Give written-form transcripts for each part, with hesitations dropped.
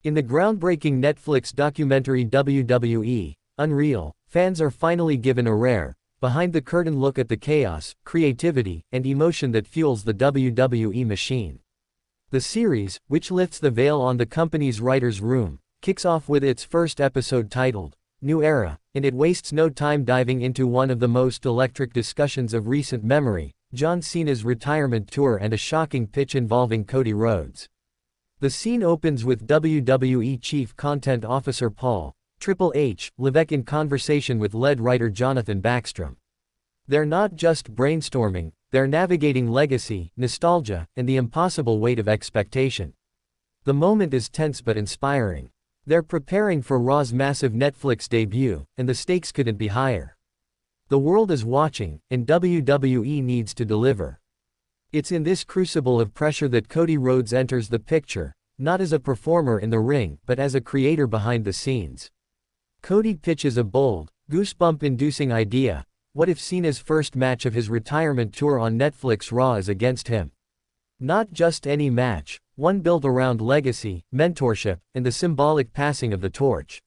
In the groundbreaking Netflix documentary WWE, Unreal, fans are finally given a rare, behind-the-curtain look at the chaos, creativity, and emotion that fuels the WWE machine. The series, which lifts the veil on the company's writer's room, kicks off with its first episode titled, New Era, and it wastes no time diving into one of the most electric discussions of recent memory, John Cena's retirement tour and a shocking pitch involving Cody Rhodes. The scene opens with WWE Chief Content Officer Paul, Triple H, Levesque in conversation with lead writer Jonathan Backstrom. They're not just brainstorming, they're navigating legacy, nostalgia, and the impossible weight of expectation. The moment is tense but inspiring. They're preparing for Raw's massive Netflix debut, and the stakes couldn't be higher. The world is watching, and WWE needs to deliver. It's in this crucible of pressure that Cody Rhodes enters the picture, not as a performer in the ring but as a creator behind the scenes. Cody pitches a bold, goosebump-inducing idea: what if Cena's first match of his retirement tour on Netflix Raw is against him? Not just any match, one built around legacy, mentorship, and the symbolic passing of the torch.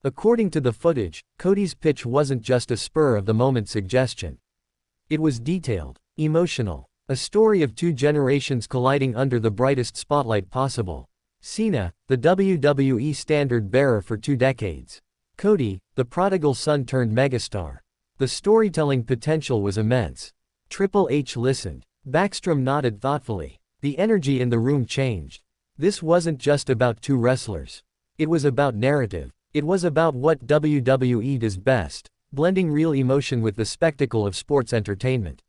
According to the footage, Cody's pitch wasn't just a spur-of-the-moment suggestion. It was detailed, emotional. A story of two generations colliding under the brightest spotlight possible. Cena, the WWE standard-bearer for 2 decades. Cody, the prodigal son turned megastar. The storytelling potential was immense. Triple H listened. Backstrom nodded thoughtfully. The energy in the room changed. This wasn't just about two wrestlers. It was about narrative. It was about what WWE does best, blending real emotion with the spectacle of sports entertainment.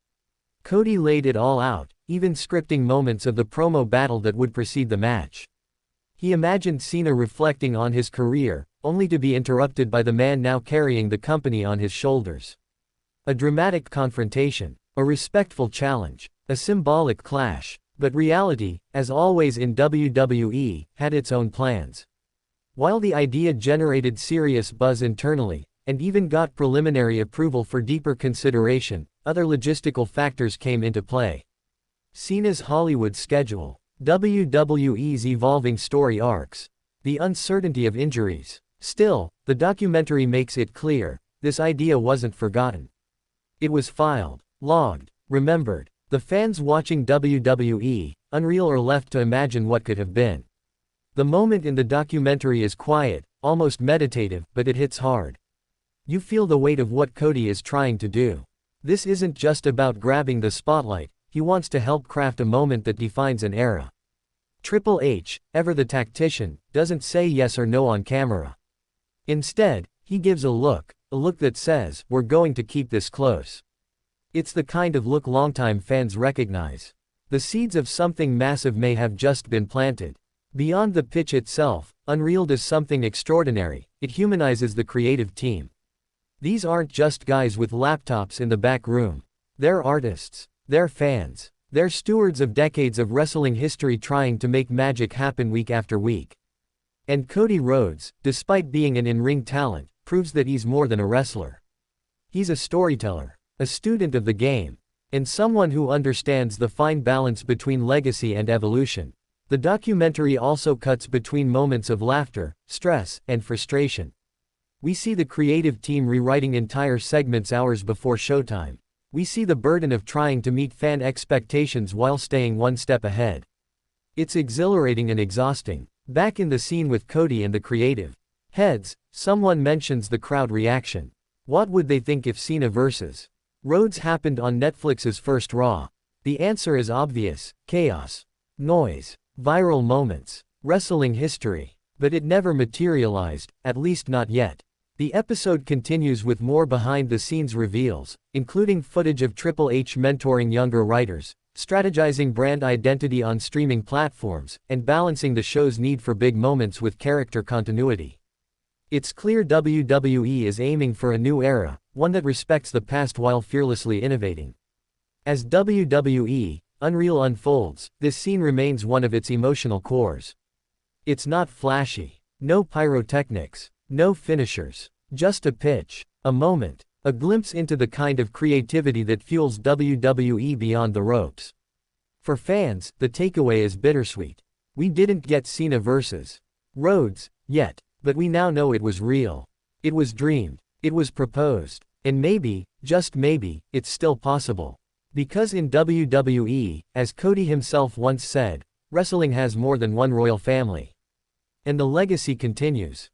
Cody laid it all out, even scripting moments of the promo battle that would precede the match. He imagined Cena reflecting on his career, only to be interrupted by the man now carrying the company on his shoulders. A dramatic confrontation, a respectful challenge, a symbolic clash, but reality, as always in WWE, had its own plans. While the idea generated serious buzz internally, and even got preliminary approval for deeper consideration, other logistical factors came into play. Cena's Hollywood schedule, WWE's evolving story arcs, the uncertainty of injuries. Still, the documentary makes it clear, this idea wasn't forgotten. It was filed, logged, remembered. The fans watching WWE, Unreal are left to imagine what could have been. The moment in the documentary is quiet, almost meditative, but it hits hard. You feel the weight of what Cody is trying to do. This isn't just about grabbing the spotlight, he wants to help craft a moment that defines an era. Triple H, ever the tactician, doesn't say yes or no on camera. Instead, he gives a look that says, we're going to keep this close. It's the kind of look longtime fans recognize. The seeds of something massive may have just been planted. Beyond the pitch itself, Unreal does something extraordinary. It humanizes the creative team. These aren't just guys with laptops in the back room. They're artists. They're fans. They're stewards of decades of wrestling history trying to make magic happen week after week. And Cody Rhodes, despite being an in-ring talent, proves that he's more than a wrestler. He's a storyteller, a student of the game, and someone who understands the fine balance between legacy and evolution. The documentary also cuts between moments of laughter, stress, and frustration. We see the creative team rewriting entire segments hours before showtime. We see the burden of trying to meet fan expectations while staying one step ahead. It's exhilarating and exhausting. Back in the scene with Cody and the creative heads, someone mentions the crowd reaction. What would they think if Cena vs. Rhodes happened on Netflix's first Raw? The answer is obvious: chaos, noise, viral moments, wrestling history. But it never materialized, at least not yet. The episode continues with more behind-the-scenes reveals, including footage of Triple H mentoring younger writers, strategizing brand identity on streaming platforms, and balancing the show's need for big moments with character continuity. It's clear WWE is aiming for a new era, one that respects the past while fearlessly innovating. As WWE, Unreal unfolds, this scene remains one of its emotional cores. It's not flashy. No pyrotechnics. No finishers. Just a pitch. A moment. A glimpse into the kind of creativity that fuels WWE beyond the ropes. For fans, the takeaway is bittersweet. We didn't get Cena vs. Rhodes, yet. But we now know it was real. It was dreamed. It was proposed. And maybe, just maybe, it's still possible. Because in WWE, as Cody himself once said, wrestling has more than one royal family. And the legacy continues.